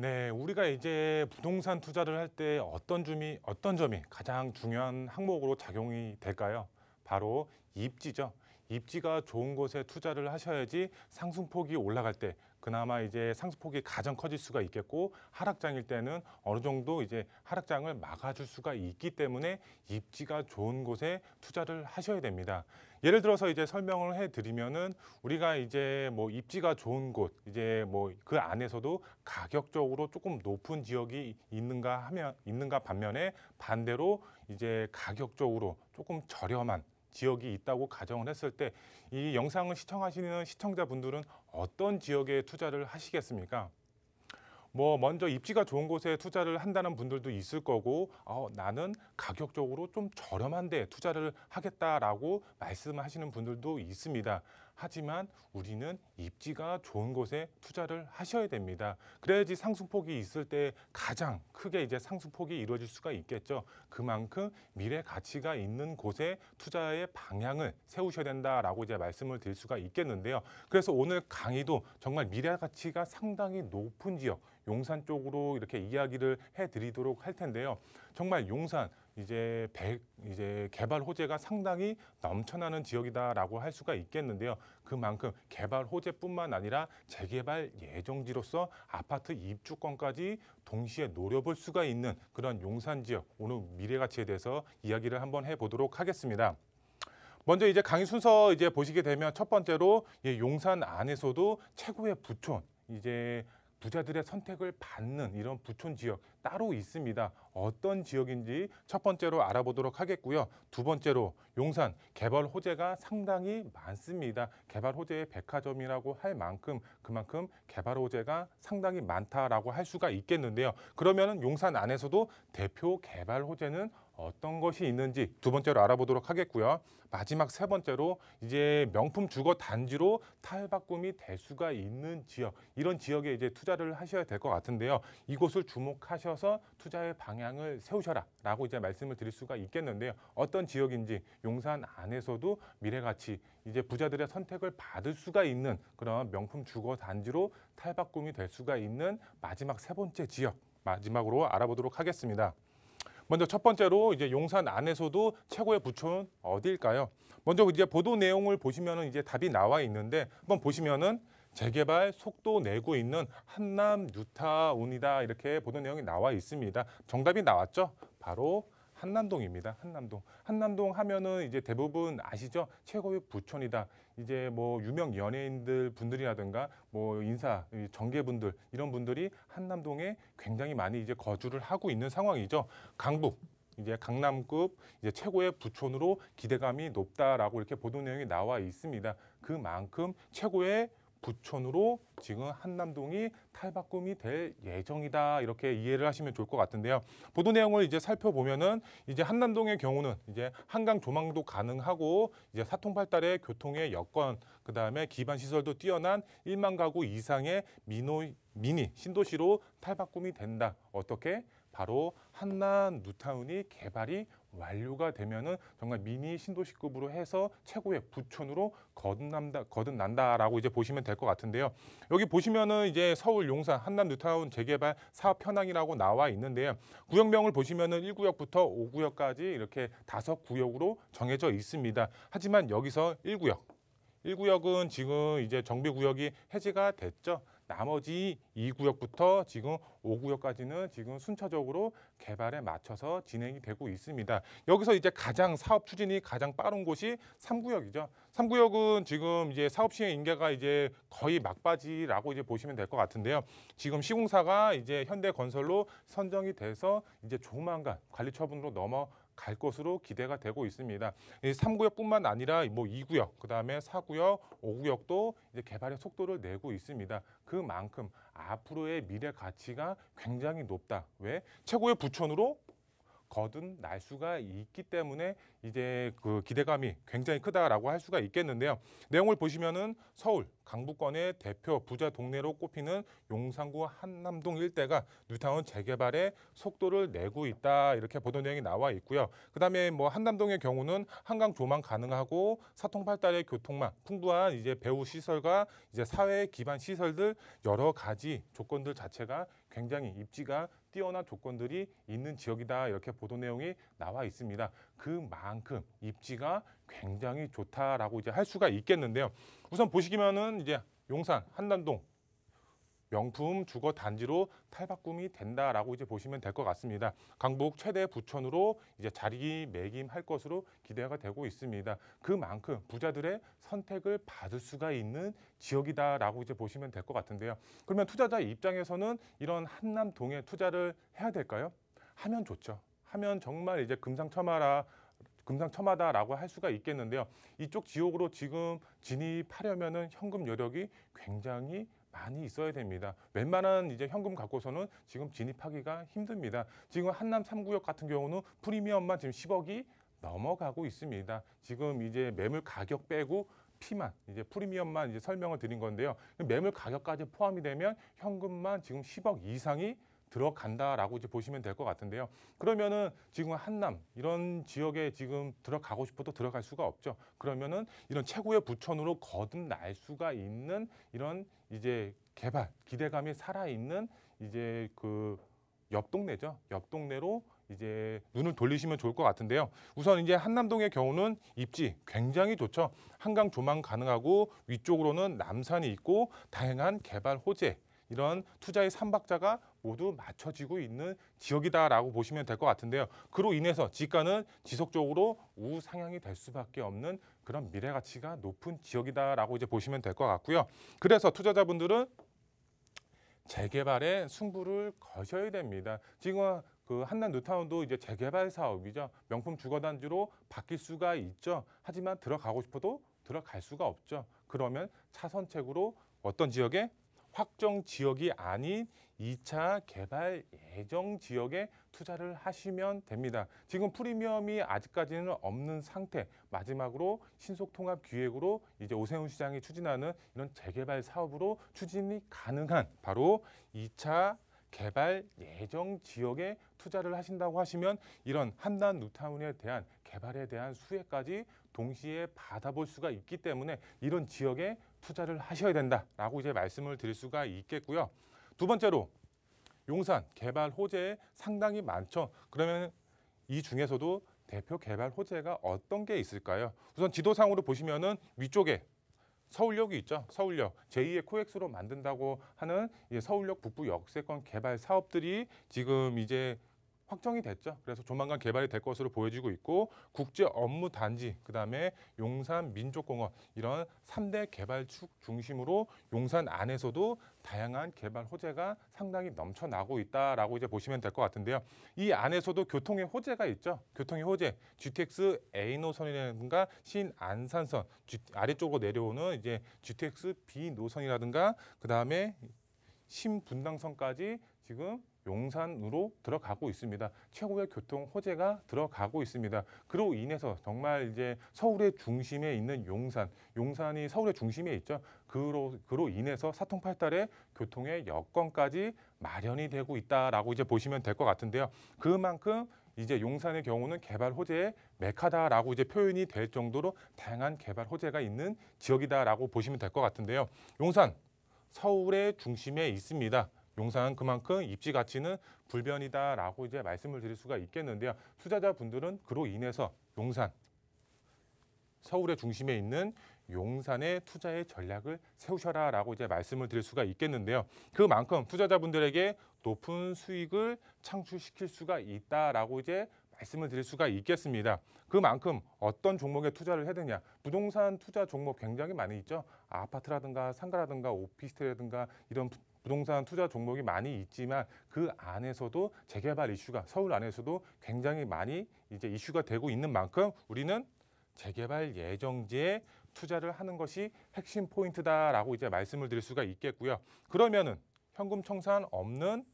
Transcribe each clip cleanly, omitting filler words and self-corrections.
네, 우리가 이제 부동산 투자를 할 때 어떤 점이 가장 중요한 항목으로 작용이 될까요? 바로 입지죠. 입지가 좋은 곳에 투자를 하셔야지 상승폭이 올라갈 때 그나마 이제 상승폭이 가장 커질 수가 있겠고, 하락장일 때는 어느 정도 이제 하락장을 막아줄 수가 있기 때문에 입지가 좋은 곳에 투자를 하셔야 됩니다. 예를 들어서 이제 설명을 해드리면은, 우리가 이제 뭐 입지가 좋은 곳, 이제 뭐 그 안에서도 가격적으로 조금 높은 지역이 있는가 반면에, 반대로 이제 가격적으로 조금 저렴한 지역이 있다고 가정을 했을 때, 이 영상을 시청하시는 시청자분들은 어떤 지역에 투자를 하시겠습니까? 뭐 먼저 입지가 좋은 곳에 투자를 한다는 분들도 있을 거고, 나는 가격적으로 좀 저렴한 데 투자를 하겠다라고 말씀하시는 분들도 있습니다. 하지만 우리는 입지가 좋은 곳에 투자를 하셔야 됩니다. 그래야지 상승폭이 있을 때 가장 크게 이제 상승폭이 이루어질 수가 있겠죠. 그만큼 미래 가치가 있는 곳에 투자의 방향을 세우셔야 된다라고 이제 말씀을 드릴 수가 있겠는데요. 그래서 오늘 강의도 정말 미래 가치가 상당히 높은 지역, 용산 쪽으로 이렇게 이야기를 해드리도록 할 텐데요. 정말 용산 이제 개발 호재가 상당히 넘쳐나는 지역이다라고 할 수가 있겠는데요. 그만큼 개발 호재뿐만 아니라 재개발 예정지로서 아파트 입주권까지 동시에 노려볼 수가 있는 그런 용산 지역, 오늘 미래 가치에 대해서 이야기를 한번 해보도록 하겠습니다. 먼저 이제 강의 순서 이제 보시게 되면, 첫 번째로 용산 안에서도 최고의 부촌, 이제 부자들의 선택을 받는 이런 부촌 지역 따로 있습니다. 어떤 지역인지 첫 번째로 알아보도록 하겠고요. 두 번째로 용산 개발 호재가 상당히 많습니다. 개발 호재의 백화점이라고 할 만큼 그만큼 개발 호재가 상당히 많다라고 할 수가 있겠는데요. 그러면은 용산 안에서도 대표 개발 호재는 어떤 것이 있는지 두 번째로 알아보도록 하겠고요. 마지막 세 번째로 이제 명품 주거 단지로 탈바꿈이 될 수가 있는 지역, 이런 지역에 이제 투자를 하셔야 될 것 같은데요. 이곳을 주목하셔서 투자의 방향을 세우셔라 라고 이제 말씀을 드릴 수가 있겠는데요. 어떤 지역인지, 용산 안에서도 미래가치, 이제 부자들의 선택을 받을 수가 있는 그런 명품 주거 단지로 탈바꿈이 될 수가 있는 마지막 세 번째 지역, 마지막으로 알아보도록 하겠습니다. 먼저 첫 번째로 이제 용산 안에서도 최고의 부촌 어디일까요? 먼저 이제 보도 내용을 보시면은 이제 답이 나와 있는데, 한번 보시면은 재개발 속도 내고 있는 한남 뉴타운이다, 이렇게 보도 내용이 나와 있습니다. 정답이 나왔죠? 바로 한남동입니다. 한남동. 한남동 하면은 이제 대부분 아시죠? 최고의 부촌이다. 이제 뭐 유명 연예인들 분들이라든가 뭐 인사 정계분들, 이런 분들이 한남동에 굉장히 많이 이제 거주를 하고 있는 상황이죠. 강북, 이제 강남급 이제 최고의 부촌으로 기대감이 높다라고 이렇게 보도 내용이 나와 있습니다. 그만큼 최고의 부촌으로 지금 한남동이 탈바꿈이 될 예정이다, 이렇게 이해를 하시면 좋을 것 같은데요. 보도 내용을 이제 살펴보면은, 이제 한남동의 경우는 이제 한강 조망도 가능하고 이제 사통팔달의 교통의 여건, 그다음에 기반 시설도 뛰어난 1만 가구 이상의 미니 신도시로 탈바꿈이 된다. 어떻게? 바로 한남 뉴타운이 개발이 완료가 되면은 정말 미니 신도시급으로 해서 최고의 부촌으로 거듭난다라고 이제 보시면 될 것 같은데요. 여기 보시면은 이제 서울 용산 한남 뉴타운 재개발 사업 현황이라고 나와 있는데요. 구역명을 보시면은 1구역부터 5구역까지 이렇게 5구역으로 정해져 있습니다. 하지만 여기서 1구역은 지금 이제 정비구역이 해제가 됐죠. 나머지 2구역부터 지금 5구역까지는 지금 순차적으로 개발에 맞춰서 진행이 되고 있습니다. 여기서 이제 사업 추진이 가장 빠른 곳이 3구역이죠. 3구역은 지금 이제 사업 시행 인가가 이제 거의 막바지라고 이제 보시면 될 것 같은데요. 지금 시공사가 이제 현대건설로 선정이 돼서 이제 조만간 관리 처분으로 넘어갈 것으로 기대가 되고 있습니다. 이 3구역뿐만 아니라 뭐 2구역, 그다음에 4구역, 5구역도 이제 개발의 속도를 내고 있습니다. 그만큼 앞으로의 미래 가치가 굉장히 높다. 왜? 최고의 부촌으로 거듭날 수가 있기 때문에 이제 그 기대감이 굉장히 크다라고 할 수가 있겠는데요. 내용을 보시면은 서울 강북권의 대표 부자 동네로 꼽히는 용산구 한남동 일대가 뉴타운 재개발에 속도를 내고 있다, 이렇게 보도 내용이 나와 있고요. 그다음에 뭐 한남동의 경우는 한강 조망 가능하고 사통팔달의 교통망, 풍부한 이제 배후 시설과 이제 사회 기반 시설들 여러 가지 조건들 자체가 굉장히 입지가 뛰어난 조건들이 있는 지역이다, 이렇게 보도 내용이 나와 있습니다. 그만큼 입지가 굉장히 좋다라고 이제 할 수가 있겠는데요. 우선 보시기면은 이제 용산 한남동 명품 주거 단지로 탈바꿈이 된다라고 이제 보시면 될 것 같습니다. 강북 최대 부촌으로 이제 자리매김할 것으로 기대가 되고 있습니다. 그만큼 부자들의 선택을 받을 수가 있는 지역이다라고 이제 보시면 될 것 같은데요. 그러면 투자자 입장에서는 이런 한남동에 투자를 해야 될까요? 하면 좋죠. 하면 정말 이제 금상첨화다라고 할 수가 있겠는데요. 이쪽 지역으로 지금 진입하려면은 현금 여력이 굉장히 많이 있어야 됩니다. 웬만한 이제 현금 갖고서는 지금 진입하기가 힘듭니다. 지금 한남 3구역 같은 경우는 프리미엄만 지금 10억이 넘어가고 있습니다. 지금 이제 매물 가격 빼고 피만 이제 프리미엄만 이제 설명을 드린 건데요. 매물 가격까지 포함이 되면 현금만 지금 10억 이상이 들어간다라고 이제 보시면 될 것 같은데요. 그러면은 지금 한남 이런 지역에 지금 들어가고 싶어도 들어갈 수가 없죠. 그러면은 이런 최고의 부촌으로 거듭날 수가 있는 이런 이제 개발 기대감이 살아있는 이제 그 옆 동네죠. 옆 동네로 이제 눈을 돌리시면 좋을 것 같은데요. 우선 이제 한남동의 경우는 입지 굉장히 좋죠. 한강 조망 가능하고 위쪽으로는 남산이 있고 다양한 개발 호재, 이런 투자의 삼박자가 모두 맞춰지고 있는 지역이다라고 보시면 될 것 같은데요. 그로 인해서 지가는 지속적으로 우상향이 될 수밖에 없는 그런 미래 가치가 높은 지역이다라고 이제 보시면 될 것 같고요. 그래서 투자자분들은 재개발에 승부를 거셔야 됩니다. 지금 그 한남 뉴타운도 이제 재개발 사업이죠. 명품 주거단지로 바뀔 수가 있죠. 하지만 들어가고 싶어도 들어갈 수가 없죠. 그러면 차선책으로 어떤 지역에 확정 지역이 아닌 2차 개발 예정 지역에 투자를 하시면 됩니다. 지금 프리미엄이 아직까지는 없는 상태, 마지막으로 신속통합기획으로 이제 오세훈 시장이 추진하는 이런 재개발 사업으로 추진이 가능한 바로 2차 개발 예정 지역에 투자를 하신다고 하시면 이런 한남 뉴타운에 대한 개발에 대한 수혜까지 동시에 받아볼 수가 있기 때문에 이런 지역에 투자를 하셔야 된다라고 이제 말씀을 드릴 수가 있겠고요. 두 번째로 용산 개발 호재 상당히 많죠. 그러면 이 중에서도 대표 개발 호재가 어떤 게 있을까요? 우선 지도상으로 보시면은 위쪽에 서울역이 있죠. 서울역 제2의 코엑스로 만든다고 하는 서울역 북부 역세권 개발 사업들이 지금 이제 확정이 됐죠. 그래서 조만간 개발이 될 것으로 보여지고 있고 국제 업무 단지, 그다음에 용산 민족공원 이런 3대 개발축 중심으로 용산 안에서도 다양한 개발 호재가 상당히 넘쳐나고 있다라고 이제 보시면 될 것 같은데요. 이 안에서도 교통의 호재가 있죠. 교통의 호재, GTX A 노선이라든가 신안산선, 아래쪽으로 내려오는 이제 GTX B 노선이라든가 그다음에 신분당선까지 지금 용산으로 들어가고 있습니다. 최고의 교통 호재가 들어가고 있습니다. 그로 인해서 정말 이제 서울의 중심에 있는 용산이 서울의 중심에 있죠. 그로 인해서 사통팔달의 교통의 여건까지 마련이 되고 있다라고 이제 보시면 될 것 같은데요. 그만큼 이제 용산의 경우는 개발 호재의 메카다라고 이제 표현이 될 정도로 다양한 개발 호재가 있는 지역이다라고 보시면 될 것 같은데요. 용산 서울의 중심에 있습니다. 용산 그만큼 입지 가치는 불변이다라고 이제 말씀을 드릴 수가 있겠는데요. 투자자분들은 그로 인해서 용산, 서울의 중심에 있는 용산의 투자의 전략을 세우셔라라고 이제 말씀을 드릴 수가 있겠는데요. 그만큼 투자자분들에게 높은 수익을 창출시킬 수가 있다라고 이제 말씀을 드릴 수가 있겠습니다. 그만큼 어떤 종목에 투자를 해야 되냐. 부동산 투자 종목 굉장히 많이 있죠. 아파트라든가 상가라든가 오피스텔이라든가 이런 부동산 투자 종목이 많이 있지만 그 안에서도 재개발 이슈가 서울 안에서도 굉장히 많이 이제 이슈가 되고 있는 만큼 우리는 재개발 예정지에 투자를 하는 것이 핵심 포인트다라고 이제 말씀을 드릴 수가 있겠고요. 그러면은 현금 청산 없는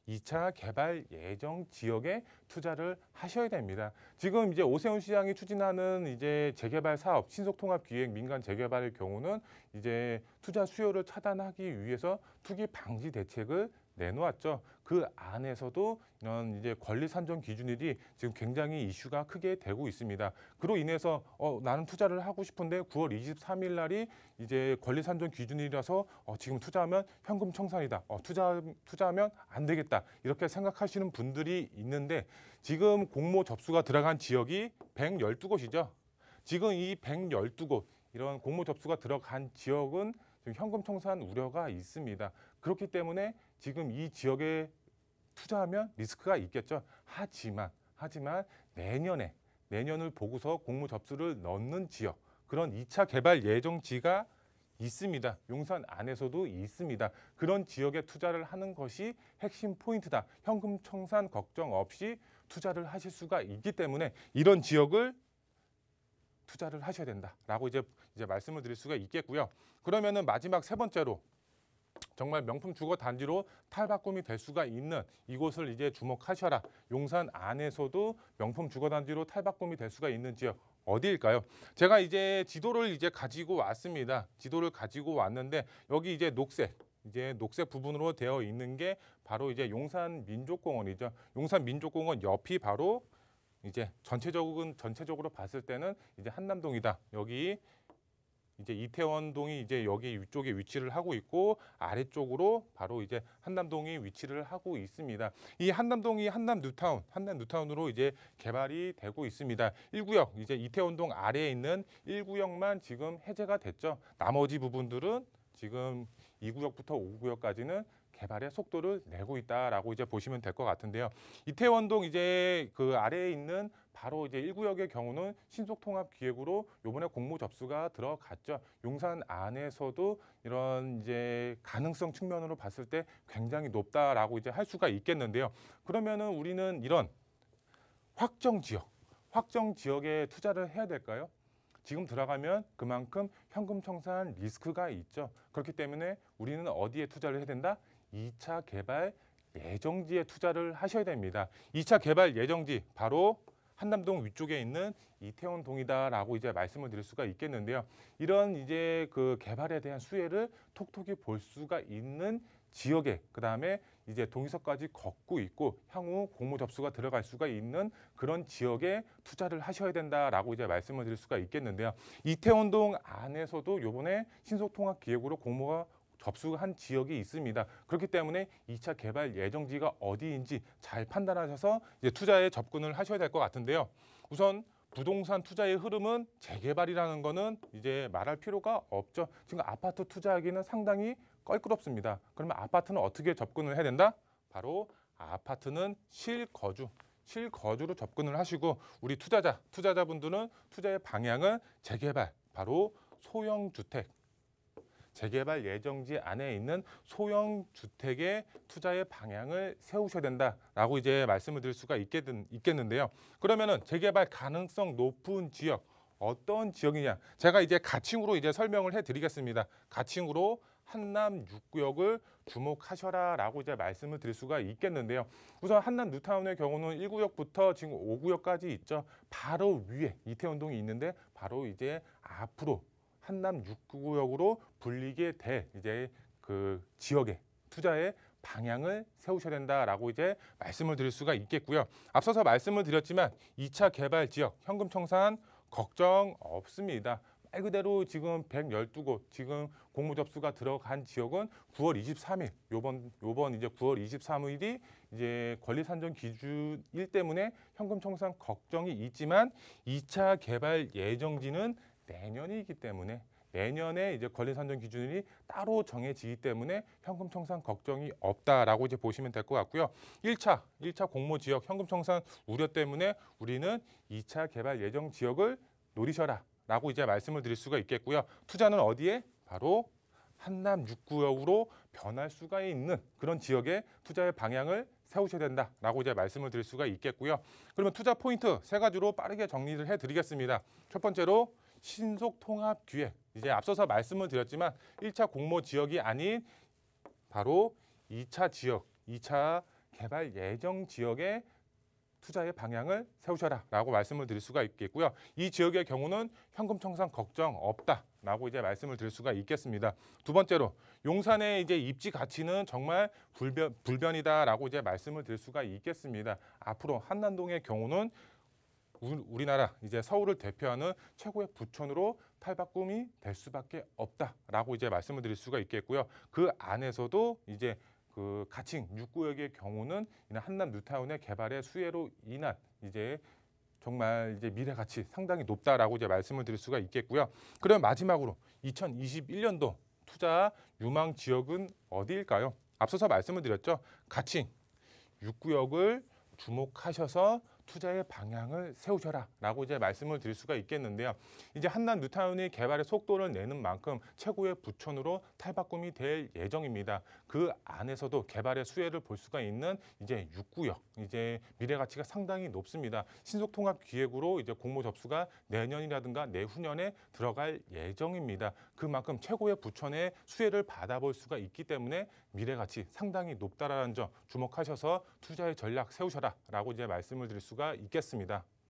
2차 개발 예정 지역에 투자를 하셔야 됩니다. 지금 이제 오세훈 시장이 추진하는 이제 재개발 사업, 신속통합기획 민간 재개발의 경우는 이제 투자 수요를 차단하기 위해서 투기 방지 대책을 내놓았죠. 그 안에서도 이런 이제 권리 산정 기준일이 지금 굉장히 이슈가 크게 되고 있습니다. 그로 인해서 나는 투자를 하고 싶은데 9월 23일 날이 이제 권리 산정 기준이라서 지금 투자하면 현금 청산이다. 투자하면 안 되겠다. 이렇게 생각하시는 분들이 있는데 지금 공모 접수가 들어간 지역이 112곳이죠. 지금 이 112곳 이런 공모 접수가 들어간 지역은 지금 현금 청산 우려가 있습니다. 그렇기 때문에 지금 이 지역에 투자하면 리스크가 있겠죠. 하지만 내년을 보고서 공모 접수를 넣는 지역, 그런 2차 개발 예정지가 있습니다. 용산 안에서도 있습니다. 그런 지역에 투자를 하는 것이 핵심 포인트다. 현금 청산 걱정 없이 투자를 하실 수가 있기 때문에 이런 지역을 투자를 하셔야 된다라고 이제 말씀을 드릴 수가 있겠고요. 그러면은 마지막 세 번째로 정말 명품 주거 단지로 탈바꿈이 될 수가 있는 이곳을 이제 주목하셔라. 용산 안에서도 명품 주거 단지로 탈바꿈이 될 수가 있는 지역 어디일까요? 제가 이제 지도를 이제 가지고 왔습니다. 지도를 가지고 왔는데 여기 이제 녹색 부분으로 되어 있는 게 바로 이제 용산 민족공원이죠. 용산 민족공원 옆이 바로 이제 전체적으로 봤을 때는 이제 한남동이다. 여기 이제 이태원동이 이제 여기 위쪽에 위치를 하고 있고 아래쪽으로 바로 이제 한남동이 위치를 하고 있습니다. 이 한남동이 한남 뉴타운으로 이제 개발이 되고 있습니다. 1구역 이제 이태원동 아래에 있는 1구역만 지금 해제가 됐죠. 나머지 부분들은 지금 2구역부터 5구역까지는 개발의 속도를 내고 있다라고 이제 보시면 될 것 같은데요. 이태원동 이제 그 아래에 있는 바로 이제 1구역의 경우는 신속통합기획으로 요번에 공모 접수가 들어갔죠. 용산 안에서도 이런 이제 가능성 측면으로 봤을 때 굉장히 높다라고 이제 할 수가 있겠는데요. 그러면은 우리는 이런 확정 지역에 투자를 해야 될까요? 지금 들어가면 그만큼 현금 청산 리스크가 있죠. 그렇기 때문에 우리는 어디에 투자를 해야 된다? 2차 개발 예정지에 투자를 하셔야 됩니다. 2차 개발 예정지 바로 한남동 위쪽에 있는 이태원동이다라고 이제 말씀을 드릴 수가 있겠는데요. 이런 이제 그 개발에 대한 수혜를 톡톡히 볼 수가 있는 지역에 그다음에 이제 동의서까지 걷고 있고 향후 공모 접수가 들어갈 수가 있는 그런 지역에 투자를 하셔야 된다라고 이제 말씀을 드릴 수가 있겠는데요. 이태원동 안에서도 요번에 신속통합기획으로 공모가 접수한 지역이 있습니다. 그렇기 때문에 2차 개발 예정지가 어디인지 잘 판단하셔서 이제 투자에 접근을 하셔야 될 것 같은데요. 우선 부동산 투자의 흐름은 재개발이라는 거는 이제 말할 필요가 없죠. 지금 아파트 투자하기는 상당히 껄끄럽습니다. 그러면 아파트는 어떻게 접근을 해야 된다? 바로 아파트는 실거주로 접근을 하시고 우리 투자자분들은 투자의 방향은 재개발, 바로 소형주택, 재개발 예정지 안에 있는 소형 주택의 투자의 방향을 세우셔야 된다라고 이제 말씀을 드릴 수가 있겠는데요. 그러면은 재개발 가능성 높은 지역 어떤 지역이냐? 제가 이제 가칭으로 이제 설명을 해드리겠습니다. 가칭으로 한남 6구역을 주목하셔라라고 이제 말씀을 드릴 수가 있겠는데요. 우선 한남 뉴타운의 경우는 1구역부터 지금 5구역까지 있죠. 바로 위에 이태원동이 있는데 바로 이제 앞으로 한남 6구역으로 불리게 될 이제 그 지역의 투자의 방향을 세우셔야 된다라고 이제 말씀을 드릴 수가 있겠고요. 앞서서 말씀을 드렸지만 2차 개발 지역 현금 청산 걱정 없습니다. 말 그대로 지금 112곳 지금 공모 접수가 들어간 지역은 9월 23일 요번 이제 9월 23일이 이제 권리 산정 기준일 때문에 현금 청산 걱정이 있지만 2차 개발 예정지는 내년이기 때문에 내년에 이제 권리 산정 기준이 따로 정해지기 때문에 현금 청산 걱정이 없다라고 이제 보시면 될 것 같고요. 1차 공모 지역 현금 청산 우려 때문에 우리는 2차 개발 예정 지역을 노리셔라라고 이제 말씀을 드릴 수가 있겠고요. 투자는 어디에? 바로 한남 6구역으로 변할 수가 있는 그런 지역에 투자의 방향을 세우셔야 된다라고 이제 말씀을 드릴 수가 있겠고요. 그러면 투자 포인트 세 가지로 빠르게 정리를 해드리겠습니다. 첫 번째로 신속통합기획. 이제 앞서서 말씀을 드렸지만 1차 공모 지역이 아닌 바로 2차 개발 예정 지역에 투자의 방향을 세우셔라라고 말씀을 드릴 수가 있겠고요. 이 지역의 경우는 현금 청산 걱정 없다라고 이제 말씀을 드릴 수가 있겠습니다. 두 번째로 용산의 이제 입지 가치는 정말 불변이다라고 이제 말씀을 드릴 수가 있겠습니다. 앞으로 한남동의 경우는 우리나라 이제 서울을 대표하는 최고의 부촌으로 탈바꿈이 될 수밖에 없다라고 이제 말씀을 드릴 수가 있겠고요. 그 안에서도 이제 그 가칭 6구역의 경우는 한남 뉴타운의 개발의 수혜로 인한 이제 정말 이제 미래 가치 상당히 높다라고 이제 말씀을 드릴 수가 있겠고요. 그럼 마지막으로 2021년도 투자 유망 지역은 어디일까요? 앞서서 말씀을 드렸죠. 가칭 6구역을 주목하셔서 투자의 방향을 세우셔라라고 이제 말씀을 드릴 수가 있겠는데요. 이제 한남 뉴타운이 개발의 속도를 내는 만큼 최고의 부촌으로 탈바꿈이 될 예정입니다. 그 안에서도 개발의 수혜를 볼 수가 있는 이제 6구역, 이제 미래 가치가 상당히 높습니다. 신속통합기획으로 이제 공모 접수가 내년이라든가 내후년에 들어갈 예정입니다. 그만큼 최고의 부촌의 수혜를 받아볼 수가 있기 때문에 미래 가치 상당히 높다라는 점 주목하셔서 투자의 전략 세우셔라라고 이제 말씀을 드릴 수가 있겠습니다.